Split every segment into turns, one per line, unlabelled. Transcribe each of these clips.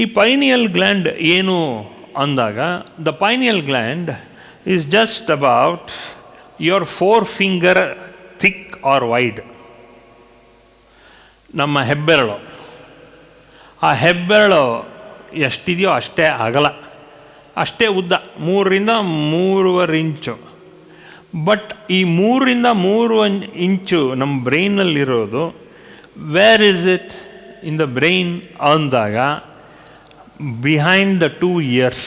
ಈ pineal gland ಏನು ಅಂದಾಗ, the pineal gland is just about your 4 finger thick or wide. ನಮ್ಮ ಹೆಬ್ಬೆರಳು, ಆ ಹೆಬ್ಬೆರಳು ಎಷ್ಟಿದೆಯೋ ಅಷ್ಟೇ ಅಗಲ, ಅಷ್ಟೇ ಉದ್ದ, 3ರಿಂದ 3.25 ಇಂಚು. ಬಟ್ ಈ 3ರಿಂದ 3 ಇಂಚು ನಮ್ಮ ಬ್ರೈನಲ್ಲಿರೋದು, where is it in the brain ಅಂದಾಗ, behind the 2 ears,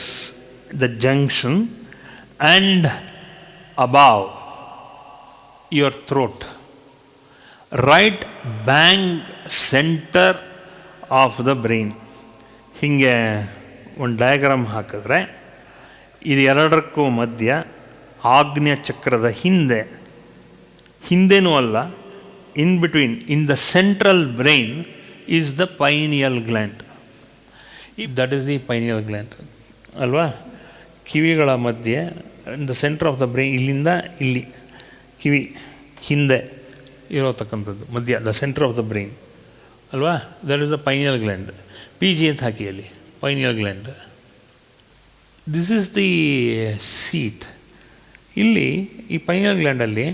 the junction, and above your throat, right bang centre of the brain. ಹೀಗೆ ಒಂದು ಡಯಾಗ್ರಾಮ್ ಹಾಕಿದ್ರೆ ಇದು ಎರಡಕ್ಕೂ ಮಧ್ಯ ಆಗ್ನೇಯ ಚಕ್ರದ ಹಿಂದೆನೂ ಅಲ್ಲ, in between, in the central brain is the pineal gland. That is the pineal gland ಅಲ್ವಾ? ಕಿವಿಗಳ ಮಧ್ಯೆ, in the centre of the brain, ಇಲ್ಲಿಂದ ಇಲ್ಲಿ ಕಿವಿ ಹಿಂದೆ ಇರೋತಕ್ಕಂಥದ್ದು ಮಧ್ಯ, the centre of the brain ಅಲ್ವಾ? That is the pineal gland. PG ಅಂತ ಹಾಕಿ ಅಲ್ಲಿ, pineal gland. This is the seat. ಇಲ್ಲಿ ಈ ಪೈನಿಯಲ್ ಗ್ಲ್ಯಾಂಡಲ್ಲಿ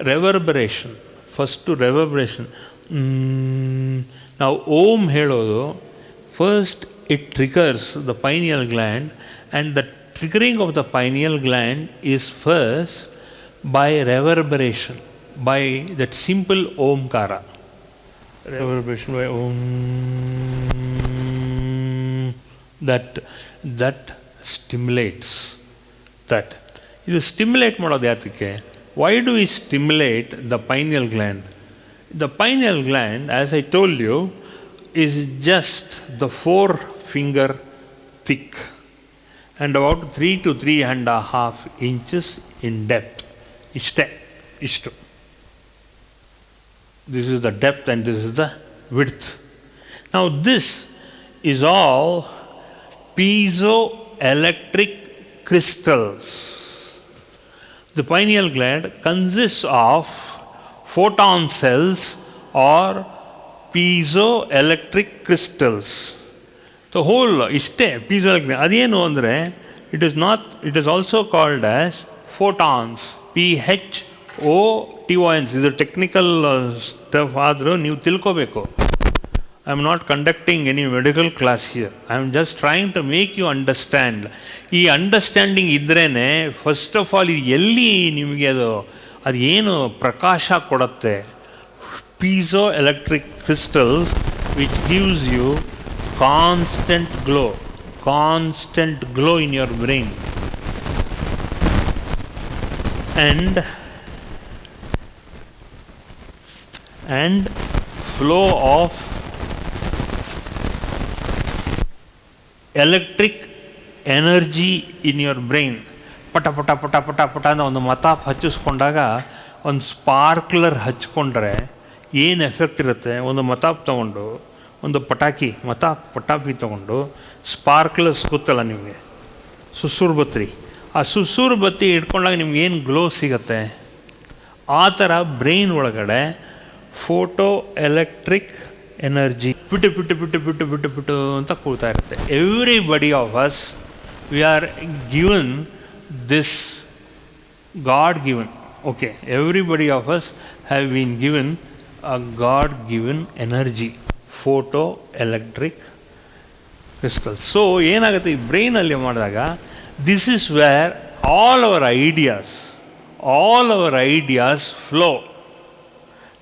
ರೆವರ್ಬರೇಷನ್, ಫಸ್ಟು ರೆವರ್ಬರೇಷನ್. ನಾವು ಓಮ್ ಹೇಳೋದು, first it triggers the pineal gland, and the triggering of the pineal gland is first by reverberation, by that simple omkara, reverberation by om, that stimulates that. ಇದು stimulate ಮಾಡೋದು ಯಾತಕ್ಕೆ? Why do we stimulate the pineal gland? The pineal gland, as I told you, is just the 4 finger thick and about 3 to 3.5 inches in depth. ಇಷ್ಟು. This is the depth and this is the width. Now this is all piezoelectric crystals. The pineal gland consists of photon cells or piezoelectric crystals. The whole ishte piezoelectric. ಅದೇನು ಅಂದರೆ, it is also called as photons. PHOTONs. ಇದು technical stuff ಆದರೂ ನೀವು ತಿಳ್ಕೋಬೇಕು. I am not conducting any medical class here. I am just trying to make you understand. ಈ understanding ಇದ್ರೇ first of all ಇದು ಎಲ್ಲಿ ನಿಮಗೆ ಅದು ಏನು ಪ್ರಕಾಶ ಕೊಡುತ್ತೆ. Piezoelectric crystals which gives you constant glow in your brain and flow of electric energy in your brain. ಪಟ ಪಟ ಪಟ ಪಟ ಪಟ ಅಂತ ಒಂದು ಮತಾಪ್ ಹಚ್ಚಿಸ್ಕೊಂಡಾಗ, ಒಂದು ಸ್ಪಾರ್ಕ್ಲರ್ ಹಚ್ಕೊಂಡ್ರೆ ಏನು ಎಫೆಕ್ಟ್ ಇರುತ್ತೆ. ಒಂದು ಮತಾಪ್ ತೊಗೊಂಡು, ಒಂದು ಪಟಾಕಿ ತೊಗೊಂಡು, ಸ್ಪಾರ್ಕ್ಲರ್ಸ್ ಗೊತ್ತಲ್ಲ ನಿಮಗೆ, ಸುಸೂರು ಬತ್ತಿ, ಆ ಸುಸೂರು ಬತ್ತಿ ಇಟ್ಕೊಂಡಾಗ ನಿಮ್ಗೆ ಏನು ಗ್ಲೋ ಸಿಗುತ್ತೆ. ಆ ಥರ ಬ್ರೈನ್ ಒಳಗಡೆ ಫೋಟೋ ಎಲೆಕ್ಟ್ರಿಕ್ ಎನರ್ಜಿ ಬಿಟ್ಟು ಅಂತ ಕೂಡ್ತಾ ಇರುತ್ತೆ. Everybody of us, we are given this God given, okay, everybody of us have been given a God given energy, photo electric crystals. So ಏನಾಗುತ್ತೆ ಈ ಬ್ರೈನಲ್ಲಿ ಮಾಡಿದಾಗ, this is where all our ideas flow.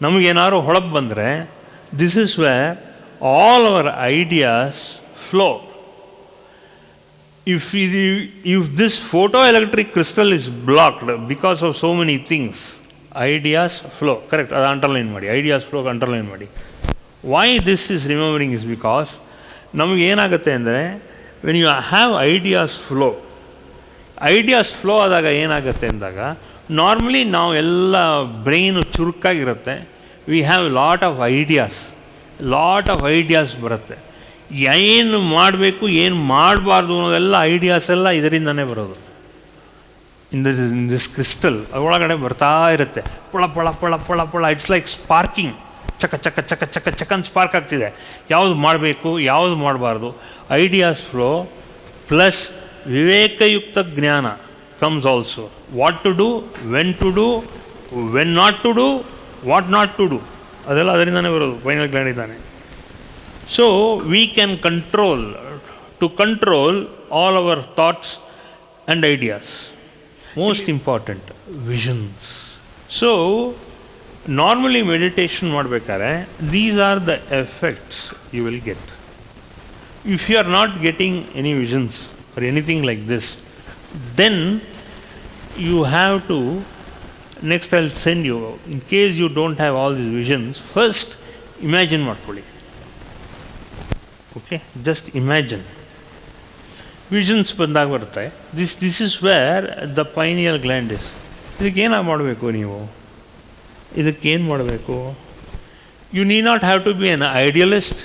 ನಮಗೇನಾದ್ರು ಹೊಳಪು ಬಂದರೆ, this is where all our ideas flow. If this photoelectric crystal is blocked because of so many things, ideas flow. Correct, ಅದು underline ಮಾಡಿ, ideas flow underline ಮಾಡಿ. Why this is remembering is because ನಮಗೆ ಏನಾಗುತ್ತೆ ಅಂದರೆ, when you have ideas flow ಆದಾಗ ಏನಾಗುತ್ತೆ ಅಂದಾಗ, normally ನಾವು ಎಲ್ಲ ಬ್ರೈನು ಚುರುಕಾಗಿರುತ್ತೆ. We have lot of ideas ಬರುತ್ತೆ. ಏನು ಮಾಡಬೇಕು, ಏನು ಮಾಡಬಾರ್ದು ಅನ್ನೋದೆಲ್ಲ ಐಡಿಯಾಸ್ ಎಲ್ಲ ಇದರಿಂದನೇ ಬರೋದು. ಇನ್ ದಿಸ್ ಕ್ರಿಸ್ಟಲ್ ಅದರೊಳಗಡೆ ಬರ್ತಾ ಇರುತ್ತೆ, ಪಳ ಪಳ ಪಳ ಪಳ ಪಳ. It's like sparking. ಚಕ ಚಕ ಚಕ ಚಕ ಚಕನ್ ಸ್ಪಾರ್ಕ್ ಆಗ್ತಿದೆ. ಯಾವುದು ಮಾಡಬೇಕು, ಯಾವುದು ಮಾಡಬಾರ್ದು, ಐಡಿಯಾಸ್ ಫ್ಲೋ ಪ್ಲಸ್ ವಿವೇಕಯುಕ್ತ ಜ್ಞಾನ comes also. What to do, when not to do, what not to do, ಅದೆಲ್ಲ ಅದರಿಂದನೇ ಬರೋದು, ಪೈನಲ್ ಗ್ಲ್ಯಾಂಡ್ ಇದ್ದಾನೆ. So we can control all our thoughts and ideas. Most important, visions. So normally meditation ಮಾಡಬೇಕಾದ್ರೆ these are the effects you will get. If you are not getting any visions or anything like this, then you have to, next I'll send you, in case you don't have all these visions, first imagine ಮಾಡ್ಕೊಳ್ಳಿ. Okay, just imagine. Visions ಬಂದಾಗ ಬರುತ್ತೆ. This is where the pineal gland is. ಇದಕ್ಕೇನು ಮಾಡಬೇಕು ನೀವು? ಇದಕ್ಕೇನು ಮಾಡಬೇಕು? You need not have to be an idealist.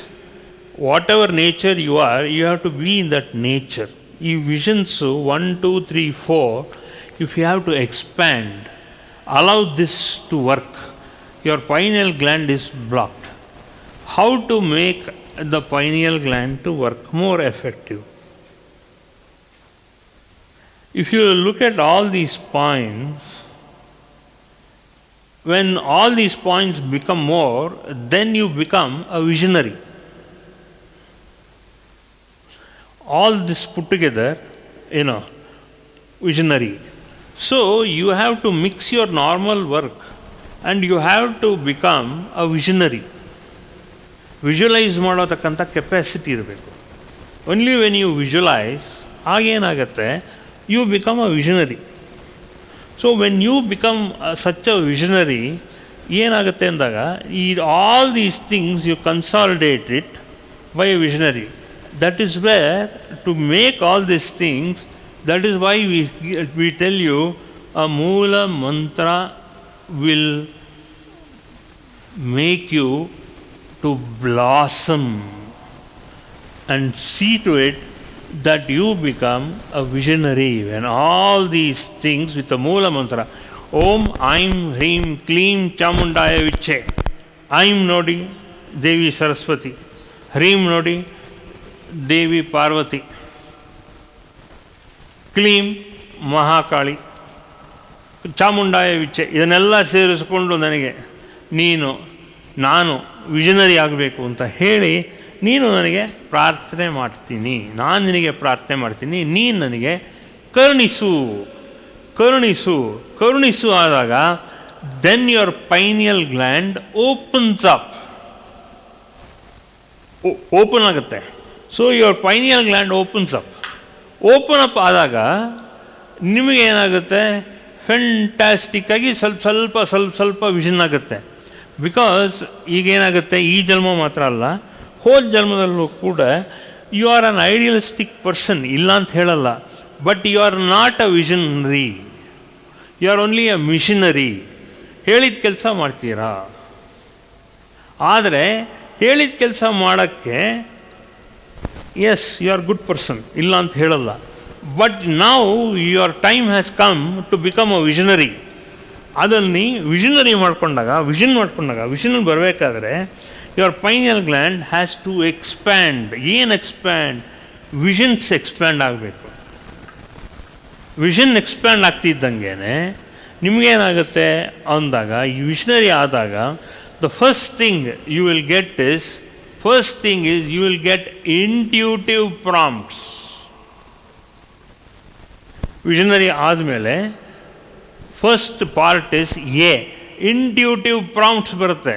Whatever nature you are, you have to be in that nature. ಈ visions 1, 2, 3, 4, if you have to expand, allow this to work. Your pineal gland is blocked. How to make the pineal gland to work more effective? If you look at all these points, when all these points become more, then you become a visionary. All this put together, visionary. So you have to mix your normal work and you have to become a visionary. Visualize ಮಾಡೋತಕ್ಕಂಥ capacity ಇರಬೇಕು. Only when you visualize, ಆಗೇನಾಗತ್ತೆ, you become a visionary. So when you become such a visionary, ಏನಾಗುತ್ತೆ ಅಂದಾಗ all these things you consolidate it by a visionary. That is where to make all these things, that is why we tell you a Moola mantra will make you to blossom, and see to it that you become a visionary. When all these things with the Moola mantra, Om Aim Hreem Kleem Chamundaya Viche. Aim Nodi Devi Saraswati, Hreem Nodi Devi Parvati, Kleem Mahakali, Chamundaya Viche. ಇದನ್ನೆಲ್ಲ ಸೇರಿಸಿಕೊಂಡು ನನಗೆ ನಾನು visionary ಆಗಬೇಕು ಅಂತ ಹೇಳಿ ನೀನು ನನಗೆ ಪ್ರಾರ್ಥನೆ ಮಾಡ್ತೀನಿ, ನಾನು ನಿನಗೆ ಪ್ರಾರ್ಥನೆ ಮಾಡ್ತೀನಿ, ನೀನು ನನಗೆ ಕರುಣಿಸು ಆದಾಗ then your pineal gland opens up, open ಆಗುತ್ತೆ. So your pineal gland open up ಆದಾಗ ನಿಮಗೇನಾಗುತ್ತೆ, ಫೆಂಟ್ಯಾಸ್ಟಿಕ್ಕಾಗಿ ಸ್ವಲ್ಪ ವಿಷನ್ ಆಗುತ್ತೆ. ಬಿಕಾಸ್ ಈಗೇನಾಗುತ್ತೆ, ಈ ಜನ್ಮ ಮಾತ್ರ ಅಲ್ಲ, ಹೋದ ಜನ್ಮದಲ್ಲೂ ಕೂಡ you are an idealistic person, ಇಲ್ಲ ಅಂತ ಹೇಳಲ್ಲ, but you are not a visionary, you are only a missionary. ಹೇಳಿದ ಕೆಲಸ ಮಾಡ್ತೀರಾ, ಆದರೆ ಹೇಳಿದ ಕೆಲಸ ಮಾಡೋಕ್ಕೆ yes you are good person, ಇಲ್ಲ ಅಂತ ಹೇಳಲ್ಲ, ಬಟ್ ನಾವು your time has come to become a visionary. ಅದನ್ನು ವಿಷನರಿ ಮಾಡ್ಕೊಂಡಾಗ ವಿಷನ್ ಬರಬೇಕಾದ್ರೆ your pineal gland has to expand. Visions expand ಆಗಬೇಕು. ವಿಷನ್ ಎಕ್ಸ್ಪ್ಯಾಂಡ್ ಆಗ್ತಿದ್ದಂಗೆ ನಿಮಗೇನಾಗುತ್ತೆ ಅಂದಾಗ, ಈ ವಿಷನರಿ ಆದಾಗ the first thing you will get is you will get intuitive prompts. Visionary ಆದಮೇಲೆ first part is intuitive prompts ಬರುತ್ತೆ.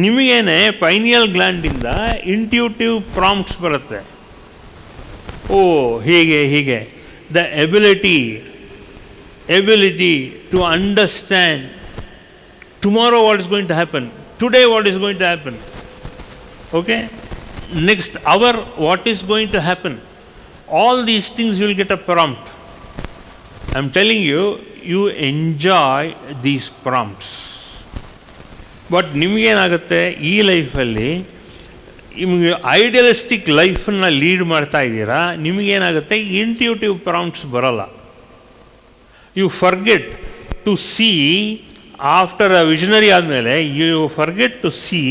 ನಿಮಗೇನೆ ಪೈನಿಯಲ್ ಗ್ಲ್ಯಾಂಡಿಂದ ಇಂಟ್ಯೂಟಿವ್ ಪ್ರಾಂಪ್ಟ್ಸ್ ಬರುತ್ತೆ. ಹೀಗೆ the ability to understand tomorrow what is going to happen, today what is going to happen, okay, next hour what is going to happen. All these things you will get a prompt. I am telling you, you enjoy these prompts. But ನಿಮಗೇನಾಗುತ್ತೆ, ಈ ಲೈಫಲ್ಲಿ ನಿಮಗೆ idealistic ಲೈಫನ್ನು lead ಮಾಡ್ತಾ ಇದ್ದೀರಾ, ನಿಮಗೇನಾಗುತ್ತೆ, intuitive prompts ಬರೋಲ್ಲ. You forget to see after a visionary ಆದಮೇಲೆ you forget to see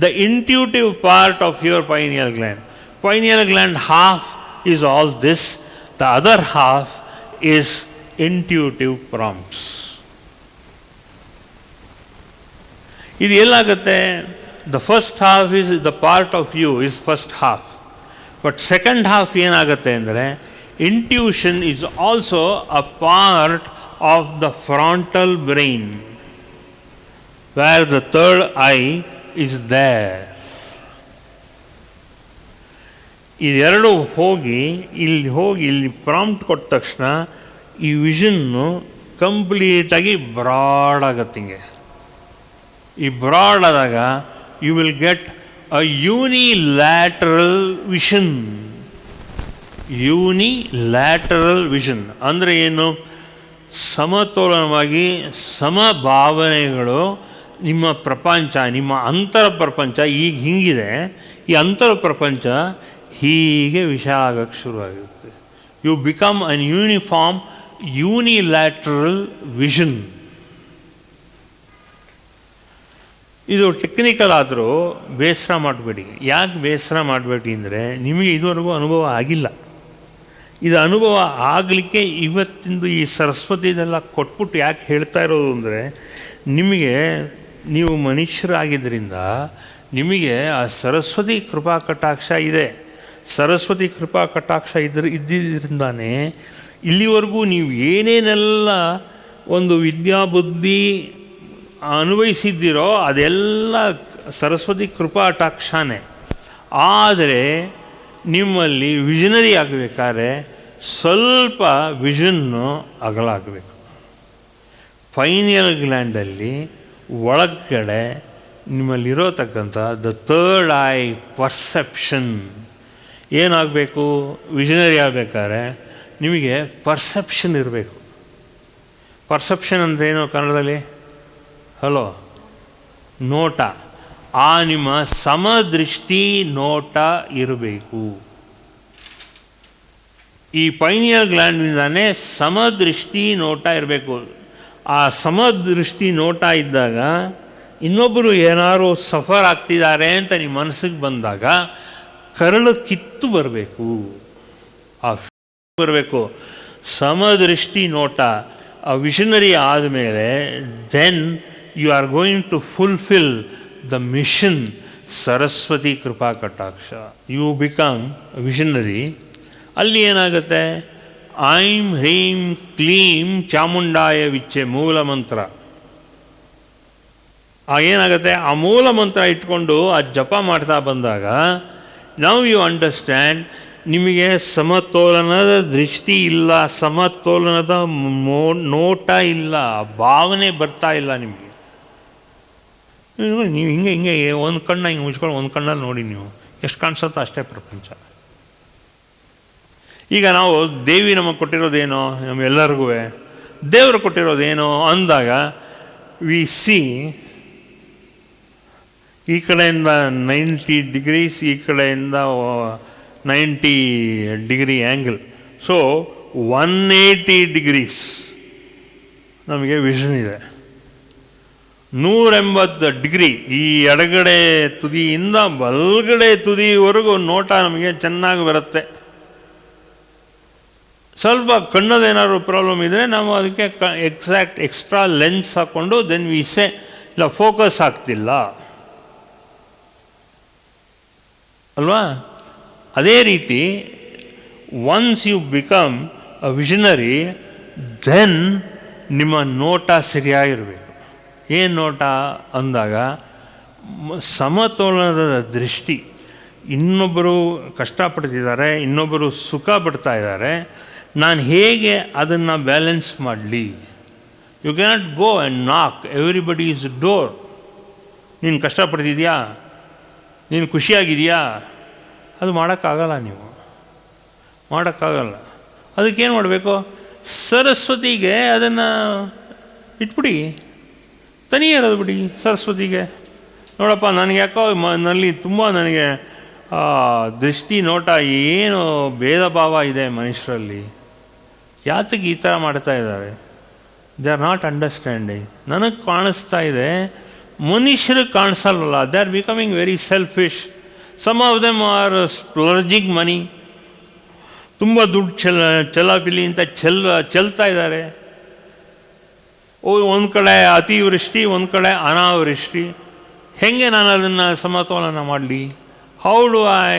the intuitive part of your pineal gland. Pineal gland half is all this, the other half is intuitive prompts. ಇದು ಎಲ್ಲಾಗುತ್ತೆ? The first half is the part of you is first half. But second half ಏನಾಗುತ್ತೆ ಅಂದರೆ, intuition is also a part of the frontal brain where the third eye is there. ಇದೆರಡು ಹೋಗಿ ಇಲ್ಲಿ prompt ಕೊಟ್ಟ ತಕ್ಷಣ ಈ ವಿಷನ್ನು ಕಂಪ್ಲೀಟಾಗಿ broad ಆಗುತ್ತೆ. ಹಿಂಗೆ ಈ ಬ್ರಾಡ್ ಆದಾಗ you will get a unilateral vision. Unilateral vision ಅಂದರೆ ಏನು? ಸಮತೋಲನವಾಗಿ ಸಮಭಾವನೆಗಳು ನಿಮ್ಮ ಪ್ರಪಂಚ, ನಿಮ್ಮ ಅಂತರ ಪ್ರಪಂಚ ಈಗ ಹಿಂಗಿದೆ, ಈ ಅಂತರ ಪ್ರಪಂಚ ಹೀಗೆ ವಿಶಾಲ ಆಗೋಕ್ಕೆ ಶುರುವಾಗುತ್ತೆ. You become an uniform unilateral vision. ಇದು ಟೆಕ್ನಿಕಲ್ ಆದರೂ ಬೇಸರ ಮಾಡಬೇಡಿ. ಯಾಕೆ ಬೇಸರ ಮಾಡಬೇಡಿ ಅಂದರೆ, ನಿಮಗೆ ಇದುವರೆಗೂ ಅನುಭವ ಆಗಿಲ್ಲ. ಇದು ಅನುಭವ ಆಗಲಿಕ್ಕೆ ಇವತ್ತಿಂದು ಈ ಸರಸ್ವತಿದೆಲ್ಲ ಕೊಟ್ಬಿಟ್ಟು ಯಾಕೆ ಹೇಳ್ತಾ ಇರೋದು ಅಂದರೆ, ನಿಮಗೆ ನೀವು ಮನುಷ್ಯರಾಗಿದ್ದರಿಂದ ನಿಮಗೆ ಆ ಸರಸ್ವತಿ ಕೃಪಾ ಕಟಾಕ್ಷ ಇದೆ. ಸರಸ್ವತಿ ಕೃಪಾ ಕಟಾಕ್ಷ ಇದ್ದಿದ್ದರಿಂದಾನೇ ಇಲ್ಲಿವರೆಗೂ ನೀವು ಏನೇನೆಲ್ಲ ಒಂದು ವಿದ್ಯಾಬುದ್ಧಿ ಅನ್ವಯಿಸಿದ್ದೀರೋ ಅದೆಲ್ಲ ಸರಸ್ವತಿ ಕೃಪಾ ಕಟಾಕ್ಷನೇ. ಆದರೆ ನಿಮ್ಮಲ್ಲಿ ವಿಷನರಿ ಆಗಬೇಕಾದ್ರೆ ಸ್ವಲ್ಪ ವಿಷನ್ನು ಅಗಲಾಗಬೇಕು. ಪೈನಿಯಲ್ ಗ್ಲ್ಯಾಂಡಲ್ಲಿ ಒಳಗಡೆ ನಿಮ್ಮಲ್ಲಿರೋತಕ್ಕಂಥ ದ ಥರ್ಡ್ ಐ ಪರ್ಸೆಪ್ಷನ್ ಏನಾಗಬೇಕು? ವಿಷನರಿ ಆಗಬೇಕಾದ್ರೆ ನಿಮಗೆ ಪರ್ಸೆಪ್ಷನ್ ಇರಬೇಕು. ಪರ್ಸೆಪ್ಷನ್ ಅಂದ್ರೇನು ಕನ್ನಡದಲ್ಲಿ? ಹಲೋ, ನೋಟ. ಆ ನಿಮ್ಮ ಸಮದೃಷ್ಟಿ ನೋಟ ಇರಬೇಕು. ಈ ಪೈನಿಯಲ್ ಗ್ಲ್ಯಾಂಡ್ನಿಂದಾನೇ ಸಮದೃಷ್ಟಿ ನೋಟ ಇರಬೇಕು. ಆ ಸಮದೃಷ್ಟಿ ನೋಟ ಇದ್ದಾಗ ಇನ್ನೊಬ್ಬರು ಏನಾದ್ರು ಸಫರ್ ಆಗ್ತಿದ್ದಾರೆ ಅಂತ ನಿಮ್ಮ ಮನಸ್ಸಿಗೆ ಬಂದಾಗ ಕರಳು ಕಿತ್ತು ಬರಬೇಕು, ಆ ಬರಬೇಕು. ಸಮದೃಷ್ಟಿ ನೋಟ ಆ ವಿಷನರಿ ಆದಮೇಲೆ then you are going to fulfil the mission Saraswati ಕೃಪಾ ಕಟಾಕ್ಷ. You become visionary. ಅಲ್ಲಿ ಏನಾಗುತ್ತೆ? ಐಂ ಹ್ರೀಂ ಕ್ಲೀಂ ಚಾಮುಂಡಾಯ ವಿಚ್ಚೆ ಮೂಲ ಮಂತ್ರ. ಏನಾಗುತ್ತೆ? ಆ ಮೂಲ ಮಂತ್ರ ಇಟ್ಕೊಂಡು ಆ ಜಪ ಮಾಡ್ತಾ ಬಂದಾಗ ನೌ ಯು ಅಂಡರ್ಸ್ಟ್ಯಾಂಡ್, ನಿಮಗೆ ಸಮತೋಲನದ ದೃಷ್ಟಿ ಇಲ್ಲ, ಸಮತೋಲನದ ನೋಟ ಇಲ್ಲ, ಭಾವನೆ ಬರ್ತಾ ಇಲ್ಲ ನಿಮಗೆ. ನೀವು ಹಿಂಗೆ ಒಂದು ಕಣ್ಣ ಹಿಂಗೆ ಮುಚ್ಕೊಂಡು ಒಂದು ಕಣ್ಣಲ್ಲಿ ನೋಡಿ, ನೀವು ಎಷ್ಟು ಕಾಣಿಸುತ್ತೋ ಅಷ್ಟೇ ಪ್ರಪಂಚ. ಈಗ ನಾವು ದೇವಿ ನಮಗೆ ಕೊಟ್ಟಿರೋದೇನೋ, ನಮ್ಮೆಲ್ಲರಿಗೂ ದೇವರು ಕೊಟ್ಟಿರೋದೇನೋ ಅಂದಾಗ ವಿ ಸಿ ಈ ಕಡೆಯಿಂದ 90 ಡಿಗ್ರೀಸ್, ಈ ಕಡೆಯಿಂದ 90 ಡಿಗ್ರಿ ಆ್ಯಂಗಲ್. ಸೊ 180 ಡಿಗ್ರೀಸ್ ನಮಗೆ ವಿಷನ್ ಇದೆ. 180 ಡಿಗ್ರಿ ಈ ಎಡಗಡೆ ತುದಿಯಿಂದ ಬಲಗಡೆ ತುದಿವರೆಗೂ ನೋಟ ನಮಗೆ ಚೆನ್ನಾಗಿ ಬರುತ್ತೆ. ಸ್ವಲ್ಪ ಕಣ್ಣದೇನಾದ್ರು ಪ್ರಾಬ್ಲಮ್ ಇದ್ದರೆ ನಾವು ಅದಕ್ಕೆ ಎಕ್ಸ್ಟ್ರಾ ಲೆನ್ಸ್ ಹಾಕ್ಕೊಂಡು ದೆನ್ ವಿ ಸೆ ಇಲ್ಲ ಫೋಕಸ್ ಆಗ್ತಿಲ್ಲ ಅಲ್ವಾ? ಅದೇ ರೀತಿ once you become a visionary then ನಿಮ್ಮ ನೋಟ ಸರಿಯಾಗಿರಬೇಕು. ಏನು ನೋಟ ಅಂದಾಗ ಸಮತೋಲನದ ದೃಷ್ಟಿ. ಇನ್ನೊಬ್ಬರು ಕಷ್ಟಪಡ್ತಿದ್ದಾರೆ, ಇನ್ನೊಬ್ಬರು ಸುಖ ಪಡ್ತಾ ಇದ್ದಾರೆ, ನಾನು ಹೇಗೆ ಅದನ್ನು ಬ್ಯಾಲೆನ್ಸ್ ಮಾಡಲಿ? ಯು ಕ್ಯಾನಾಟ್ ಗೋ ಆ್ಯಂಡ್ ನಾಕ್ ಎವ್ರಿಬಡಿ ಈಸ್ ಡೋರ್. ನೀನು ಕಷ್ಟಪಡ್ತಿದ್ಯಾ, ನೀನು ಖುಷಿಯಾಗಿದೆಯಾ, ಅದು ಮಾಡೋಕ್ಕಾಗಲ್ಲ, ನೀವು ಮಾಡೋಕ್ಕಾಗಲ್ಲ. ಅದಕ್ಕೇನು ಮಾಡಬೇಕು? ಸರಸ್ವತಿಗೆ ಅದನ್ನು ಇಟ್ಬಿಡಿ, ತನಿಯೇ ಇರೋದು ಬಿಡಿ ಸರಸ್ವತಿಗೆ. ನೋಡಪ್ಪ, ನನಗೆ ಯಾಕೋ ನಲ್ಲಿ ತುಂಬ ನನಗೆ ದೃಷ್ಟಿ ನೋಟ ಏನು ಭೇದ ಭಾವ ಇದೆ ಮನುಷ್ಯರಲ್ಲಿ, ಯಾತಕ್ಕೆ ಈ ಥರ ಮಾಡ್ತಾ ಇದ್ದಾರೆ? They are not understanding. ನನಗೆ ಕಾಣಿಸ್ತಾ ಇದೆ, ಮನುಷ್ಯರಿಗೆ ಕಾಣಿಸಲ್ವಲ್ಲ. They are becoming very selfish. Some of them are splurging money. ತುಂಬ ದುಡ್ಡು ಚಲಾಪಿಲಿ ಅಂತ ಚೆಲ್ತಾ ಇದ್ದಾರೆ. ಒಂದು ಕಡೆ ಅತಿವೃಷ್ಟಿ, ಒಂದು ಕಡೆ ಅನಾವೃಷ್ಟಿ. ಹೇಗೆ ನಾನು ಅದನ್ನು ಸಮತೋಲನ ಮಾಡಲಿ? How do I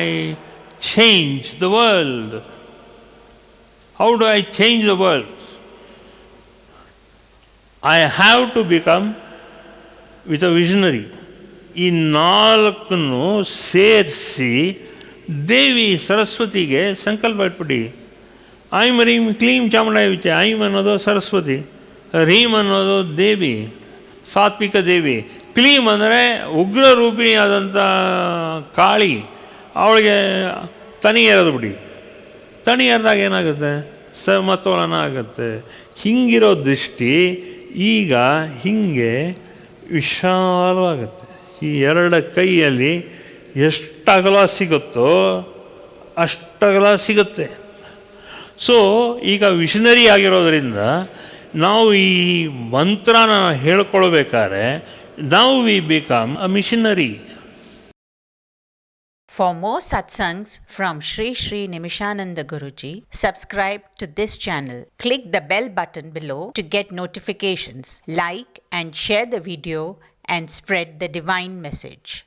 change the world? How do I change the world? I have to become with a visionary. ಈ ನಾಲ್ಕನ್ನು ಸೇರಿಸಿ ದೇವಿ ಸರಸ್ವತಿಗೆ ಸಂಕಲ್ಪ ಇಟ್ಬಿಟ್ಟು, ಐಮ್ ರೀಂ ಕ್ಲೀಂ ಚಾಮುಂಡಾಯ ವಿಚೆ. ಐಮ್ ಅನ್ನೋದು ಸರಸ್ವತಿ, ರೀಂ ಅನ್ನೋದು ದೇವಿ, ಸಾತ್ವಿಕ ದೇವಿ. ಕ್ಲೀಂ ಅಂದರೆ ಉಗ್ರ ರೂಪಿಣಿಯಾದಂಥ ಕಾಳಿ, ಅವಳಿಗೆ ತನಿ ಎರೆದು ಬಿಡಿ. ತನಿ ಎರೆದಾಗ ಏನಾಗುತ್ತೆ? ಸಮತೋಲನ ಆಗುತ್ತೆ. ಹಿಂಗಿರೋ ದೃಷ್ಟಿ ಈಗ ಹೀಗೆ ವಿಶಾಲವಾಗುತ್ತೆ. ಈ ಎರಡು ಕೈಯಲ್ಲಿ ಎಷ್ಟು ಅಗಲ ಸಿಗುತ್ತೋ ಅಷ್ಟಗಲ ಸಿಗುತ್ತೆ. ಸೊ ಈಗ ವಿಷನರಿ ಆಗಿರೋದರಿಂದ ನಾವು ಈ ಮಂತ್ರನ ಹೇಳ್ಕೊಳ್ಬೇಕಾದ್ರೆ ನಾವು we become a missionary.
For more satsangs from Sri Sri Nimishananda Guruji, subscribe to this channel. Click the bell button below to get notifications. Like and share the video and spread the divine message.